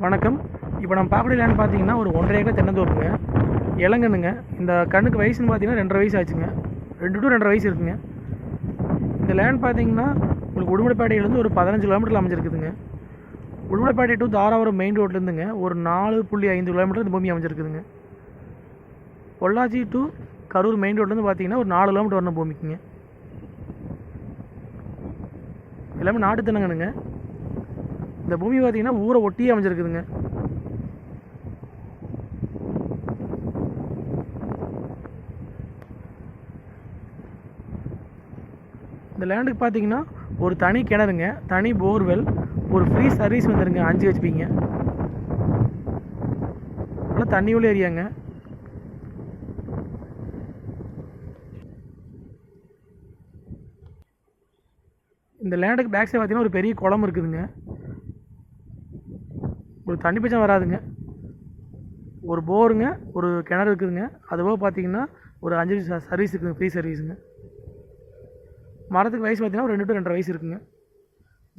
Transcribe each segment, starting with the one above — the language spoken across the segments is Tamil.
வணக்கம். இப்போ நம்ம பார்க்கக்கூடிய லேண்ட் பார்த்தீங்கன்னா ஒரு 1.5 ஏக்கர் தென்னந்தோப்புங்க. இளங்கன்னுங்க. இந்த கண்ணுக்கு வயசுன்னு பார்த்தீங்கன்னா 2.5 வயசு ஆச்சுங்க. 2 to 2.5 வயசு இருக்குங்க. இந்த லேண்ட் பார்த்தீங்கன்னா உங்களுக்கு உடுமலைப்பேட்டையிலேருந்து ஒரு 15 கிலோமீட்டரில் அமைஞ்சிருக்குதுங்க. உடுமலைப்பேட்டை டு தாராபுரம் மெயின் ரோட்லேருந்துங்க ஒரு 4.5 கிலோமீட்டர் இந்த பூமி அமைஞ்சிருக்குதுங்க. பொள்ளாச்சி டு கரூர் மெயின் ரோட்லேருந்து பார்த்தீங்கன்னா ஒரு 4 கிலோமீட்டர் வரணும் பூமிக்குங்க. எல்லாமே நாட்டு தென்னங்கன்னுங்க. இந்த பூமி பார்த்தீங்கன்னா ஊரை ஒட்டியே அமைஞ்சிருக்குதுங்க. இந்த லேண்டுக்கு பார்த்தீங்கன்னா ஒரு தனி கிணறுங்க, தனி போர்வெல், ஒரு ஃப்ரீ சர்வீஸ் வந்துருங்க 5 ஹெச்பிங்க. நல்லா தண்ணி உள்ள ஏரியாங்க. இந்த லேண்டுக்கு பேக் சைடு பார்த்தீங்கன்னா ஒரு பெரிய குளம் இருக்குதுங்க. ஒரு தண்ணி பிரச்சனை வராதுங்க. ஒரு போருங்க, ஒரு கிணறு இருக்குதுங்க. அதுபோக பார்த்தீங்கன்னா ஒரு 5 சர்வீஸ் இருக்குதுங்க, ஃப்ரீ சர்வீஸுங்க. மரத்துக்கு வயசு பார்த்தீங்கன்னா ஒரு 2 to 2.5 வயசு இருக்குங்க.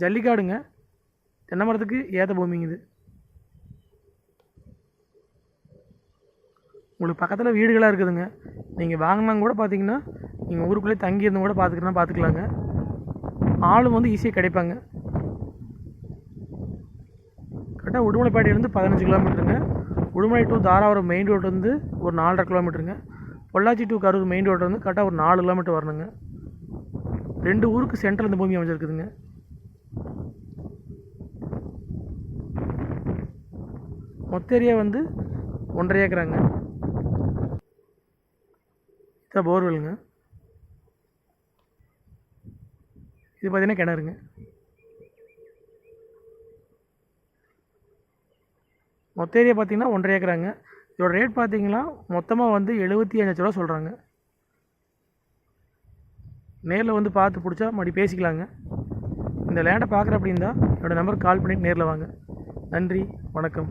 ஜல்லிக்காடுங்க. தென்னை மரத்துக்கு ஏற்ற பூமிங்க இது. உங்களுக்கு பக்கத்தில் வீடுகளாக இருக்குதுங்க. நீங்கள் வாங்கினா கூட பார்த்தீங்கன்னா நீங்கள் ஊருக்குள்ளே தங்கி இருந்து கூட பார்த்துக்கலாங்க. ஆளும் வந்து ஈஸியாக கிடைப்பாங்க. கரெக்டாக உடுமலைப்பேட்டையிலேருந்து 15 கிலோமீட்டருங்க. Udumalai to Dharapuram main road வந்து ஒரு 4.5 கிலோமீட்டருங்க. Pollachi to Karur main road வந்து கரெக்டாக ஒரு 4 கிலோமீட்டர் வரணுங்க. 2 ஊருக்கு சென்ட்ரல் இந்த பூமி அமைஞ்சிருக்குதுங்க. மொத்த ஏரியா வந்து 1.5 ஏக்கராங்க. இதான் போர்வெலுங்க. இது பார்த்தீங்கன்னா கிணறுங்க. மொத்த ஏரியா பார்த்தீங்கன்னா 1.5 ஏக்கராங்க. இதோட ரேட் பார்த்தீங்கன்னா மொத்தமாக வந்து 75 லட்ச ரூபா சொல்கிறாங்க. நேரில் வந்து பார்த்து பிடிச்சா மறுபடி பேசிக்கலாங்க. இந்த லேண்டை பார்க்குற அப்படின்னா என்னோடய நம்பருக்கு கால் பண்ணிவிட்டு நேரில் வாங்க. நன்றி, வணக்கம்.